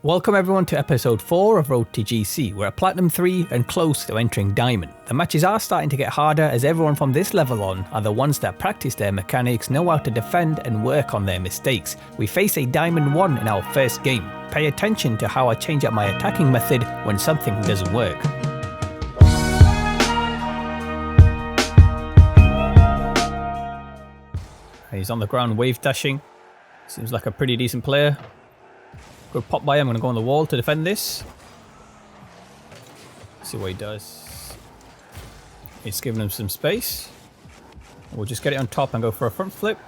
Welcome everyone to episode 4 of Road to GC. We're at Platinum 3 and close to entering Diamond. The matches are starting to get harder as everyone from this level on are the ones that practice their mechanics, know how to defend and work on their mistakes. We face a Diamond 1 in our first game. Pay attention to how I change up my attacking method when something doesn't work. He's on the ground wave dashing. Seems like a pretty decent player. Good pop by him. I'm going to go on the wall to defend this. See what he does. He's giving him some space. We'll just get it on top and go for a front flip.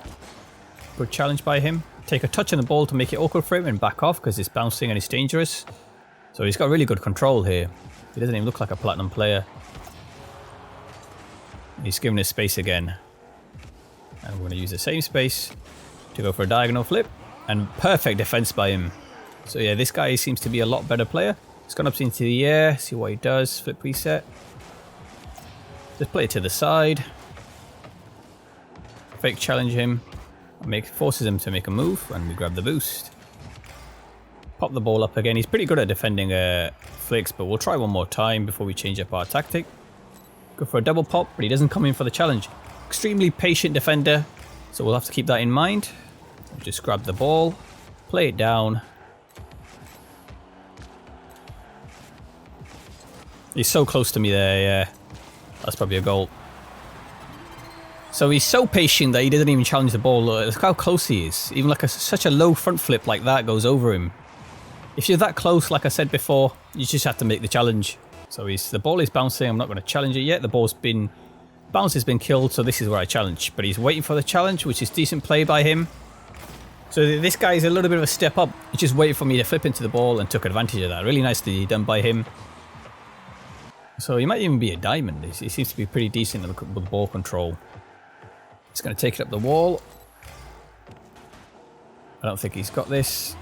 Good challenge by him. Take a touch on the ball to make it awkward for him and back off because it's bouncing and it's dangerous. So he's got really good control here. He doesn't even look like a platinum player. He's giving us space again. And we're going to use the same space to go for a diagonal flip. And perfect defense by him. So yeah, this guy seems to be a lot better player. He's gone up into the air, see what he does, flip reset. Just play it to the side. Fake challenge him. Forces him to make a move, and we grab the boost. Pop the ball up again. He's pretty good at defending flicks, but we'll try one more time before we change up our tactic. Go for a double pop, but he doesn't come in for the challenge. Extremely patient defender, so we'll have to keep that in mind. Just grab the ball, play it down. He's so close to me there, yeah. That's probably a goal. So he's so patient that he doesn't even challenge the ball. Look how close he is. Even like such a low front flip like that goes over him. If you're that close, like I said before, you just have to make the challenge. So the ball is bouncing. I'm not going to challenge it yet. Bounce has been killed, so this is where I challenge. But he's waiting for the challenge, which is decent play by him. So this guy is a little bit of a step up. He just waited for me to flip into the ball and took advantage of that. Really nicely done by him. So he might even be a diamond. He seems to be pretty decent with ball control. He's going to take it up the wall. I don't think he's got this.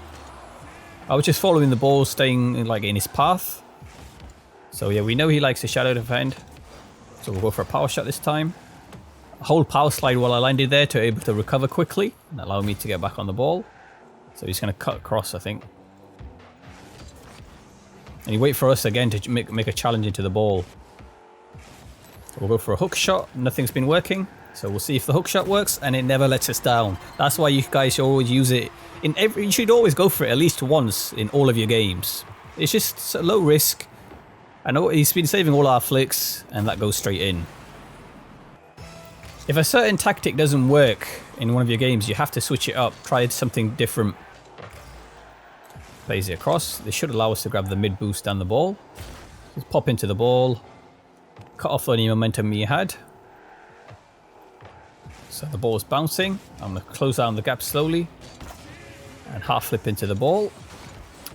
I was just following the ball, staying like in his path. So yeah, we know he likes to shadow defend. So we'll go for a power shot this time. Hold power slide while I landed there to be able to recover quickly and allow me to get back on the ball. So he's going to cut across, I think. And he wait for us again to make a challenge into the ball. So we'll go for a hook shot. Nothing's been working. So we'll see if the hook shot works, and it never lets us down. That's why you guys should always use it. You should always go for it at least once in all of your games. It's just low risk. I know he's been saving all our flicks, and that goes straight in. If a certain tactic doesn't work in one of your games, you have to switch it up. Try something different. Plays it across. This should allow us to grab the mid boost down the ball. Just pop into the ball. Cut off any momentum you had. So the ball's bouncing. I'm going to close down the gap slowly. And half flip into the ball.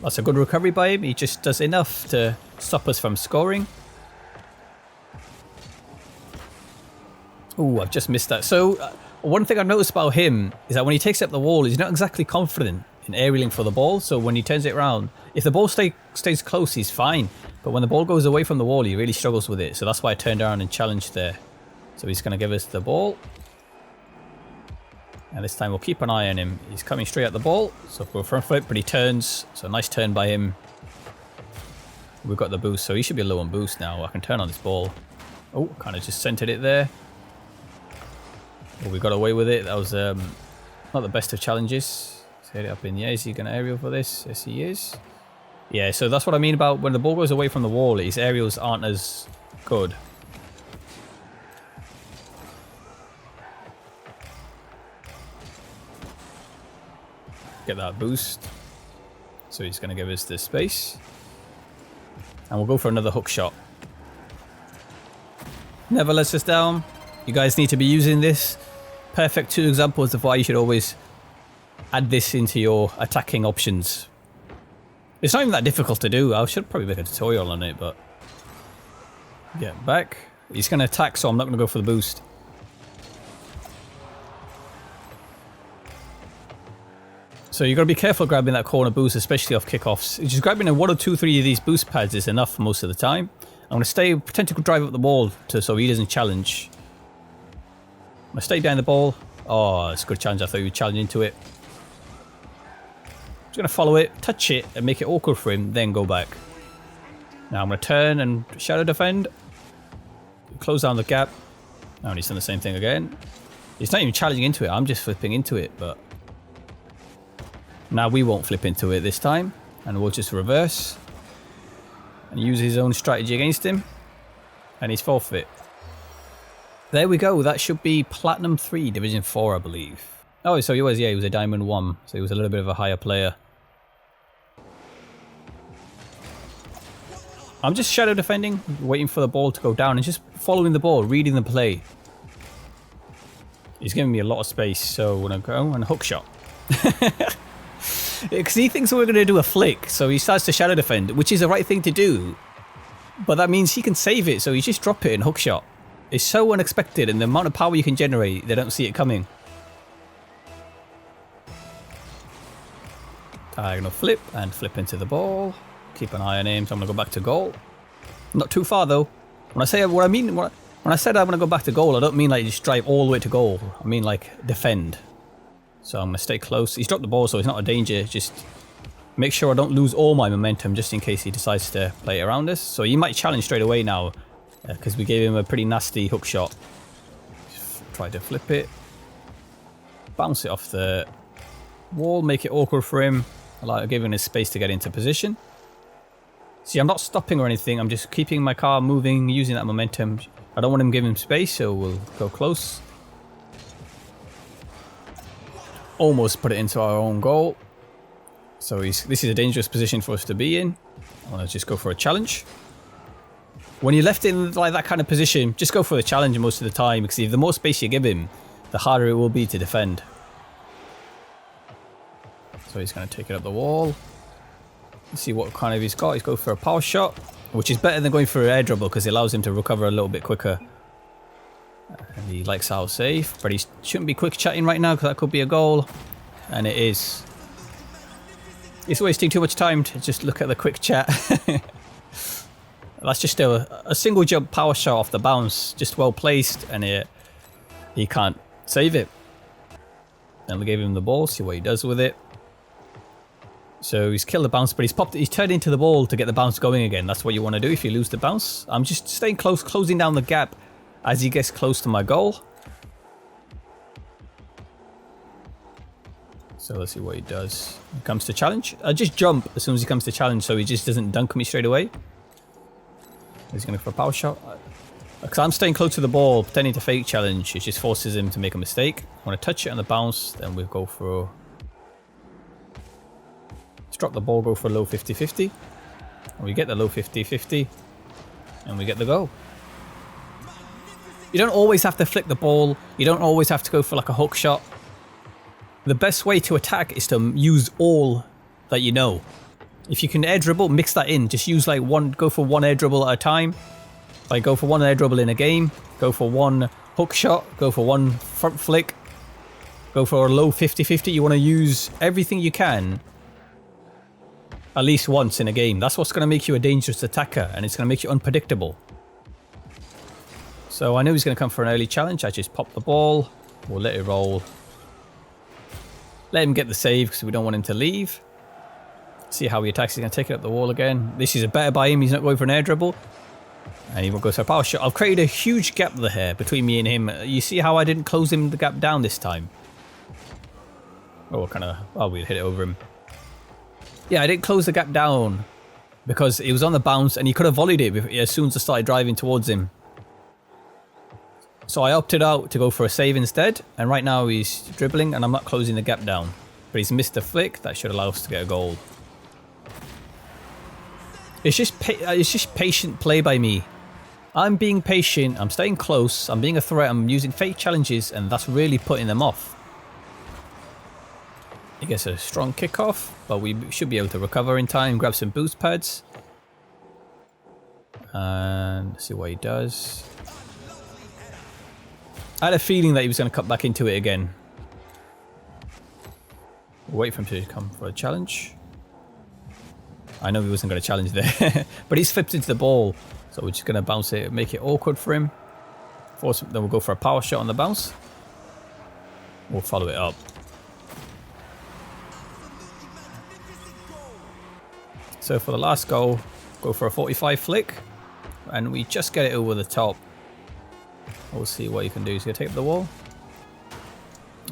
That's a good recovery by him. He just does enough to stop us from scoring. Oh, I've just missed that. So one thing I've noticed about him is that when he takes up the wall, he's not exactly confident in aerialing for the ball. So when he turns it around, if the ball stays close, he's fine. But when the ball goes away from the wall, he really struggles with it. So that's why I turned around and challenged there. So he's going to give us the ball. And this time we'll keep an eye on him. He's coming straight at the ball. So we'll front flip, but he turns. So nice turn by him. We've got the boost. So he should be low on boost now. I can turn on this ball. Oh, kind of just centered it there. Oh, we got away with it. That was not the best of challenges. Let's hit it up in the air. Is he going to aerial for this? Yes, he is. Yeah, so that's what I mean about when the ball goes away from the wall, his aerials aren't as good. Get that boost. So he's going to give us the space. And we'll go for another hook shot. Never lets us down. You guys need to be using this. Perfect 2 examples of why you should always add this into your attacking options. It's not even that difficult to do. I should probably make a tutorial on it, but... Get back. He's going to attack, so I'm not going to go for the boost. So you've got to be careful grabbing that corner boost, especially off kickoffs. Just grabbing a 1 or 2, 3 of these boost pads is enough most of the time. I'm going to pretend to drive up the wall so he doesn't challenge. I'm going to stay behind the ball. Oh, it's a good challenge. I thought he would challenge into it. Just going to follow it, touch it, and make it awkward for him, then go back. Now I'm going to turn and shadow defend. Close down the gap. Now he's done the same thing again. He's not even challenging into it, I'm just flipping into it, but... Now we won't flip into it this time, and we'll just reverse. And use his own strategy against him. And he's forfeit. There we go, that should be Platinum 3, Division 4, I believe. Oh, so he was, yeah, he was a Diamond 1, so he was a little bit of a higher player. I'm just shadow defending, waiting for the ball to go down and just following the ball, reading the play. He's giving me a lot of space, so I'm going to go and hook shot. Because he thinks we're going to do a flick, so he starts to shadow defend, which is the right thing to do. But that means he can save it, so you just drop it and hook shot. It's so unexpected, and the amount of power you can generate, they don't see it coming. Diagonal flip and flip into the ball. Keep an eye on him, so I'm going to go back to goal. Not too far though. When I say what I mean, when I said I'm going to go back to goal, I don't mean like just drive all the way to goal. I mean like defend. So I'm going to stay close. He's dropped the ball, so he's not a danger. Just make sure I don't lose all my momentum just in case he decides to play it around us. So he might challenge straight away now because we gave him a pretty nasty hook shot. Try to flip it. Bounce it off the wall, make it awkward for him. Like giving him space to get into position. See, I'm not stopping or anything. I'm just keeping my car moving, using that momentum. I don't want him giving him space, so we'll go close. Almost put it into our own goal. So this is a dangerous position for us to be in. I want to just go for a challenge. When you're left in like that kind of position, just go for the challenge most of the time, because if the more space you give him, the harder it will be to defend. So he's going to take it up the wall. Let's see what kind of he's got. He's going for a power shot, which is better than going for an air dribble because it allows him to recover a little bit quicker. And he likes our save, but he shouldn't be quick chatting right now because that could be a goal. And it is. It's wasting too much time to just look at the quick chat. That's just a single jump power shot off the bounce, just well placed, and he can't save it. Then we gave him the ball, see what he does with it. So he's killed the bounce, but he's turned into the ball to get the bounce going again. That's what you want to do if you lose the bounce. I'm just staying close, closing down the gap as he gets close to my goal. So let's see what he does. He comes to challenge. I just jump as soon as he comes to challenge, so he just doesn't dunk me straight away. He's going for a power shot. Because I'm staying close to the ball, pretending to fake challenge. It just forces him to make a mistake. I want to touch it on the bounce, then we'll go for... Let's drop the ball, go for a low 50-50. And we get the low 50-50. And we get the goal. You don't always have to flick the ball. You don't always have to go for like a hook shot. The best way to attack is to use all that you know. If you can air dribble, mix that in. Just use like go for one air dribble at a time. Like go for one air dribble in a game. Go for one hook shot. Go for one front flick. Go for a low 50-50. You want to use everything you can at least once in a game. That's what's going to make you a dangerous attacker, and it's going to make you unpredictable. So I know he's going to come for an early challenge. I just pop the ball. We'll let it roll. Let him get the save because we don't want him to leave. See how he attacks. He's going to take it up the wall again. This is a better by him. He's not going for an air dribble. And he will go for a power shot. I've created a huge gap there between me and him. You see how I didn't close the gap down this time? Oh, we hit it over him. Yeah, I didn't close the gap down because it was on the bounce and he could have volleyed it as soon as I started driving towards him. So I opted out to go for a save instead, and right now he's dribbling and I'm not closing the gap down. But he's missed a flick that should allow us to get a goal. It's just patient play by me. I'm being patient, I'm staying close, I'm being a threat, I'm using fake challenges, and that's really putting them off. He gets a strong kickoff, but we should be able to recover in time, grab some boost pads. And see what he does. I had a feeling that he was going to cut back into it again. We'll wait for him to come for a challenge. I know he wasn't going to challenge there, but he's flipped into the ball. So we're just going to bounce it, make it awkward for him. Then we'll go for a power shot on the bounce. We'll follow it up. So for the last goal, go for a 45 flick, and we just get it over the top. We'll see what he can do. He's going to take up the wall.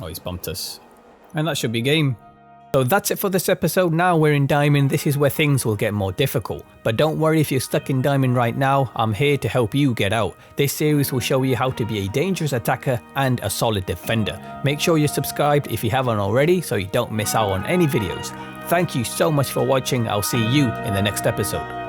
Oh, he's bumped us. And that should be game. So that's it for this episode. Now we're in Diamond. This is where things will get more difficult. But don't worry if you're stuck in Diamond right now. I'm here to help you get out. This series will show you how to be a dangerous attacker and a solid defender. Make sure you're subscribed if you haven't already so you don't miss out on any videos. Thank you so much for watching. I'll see you in the next episode.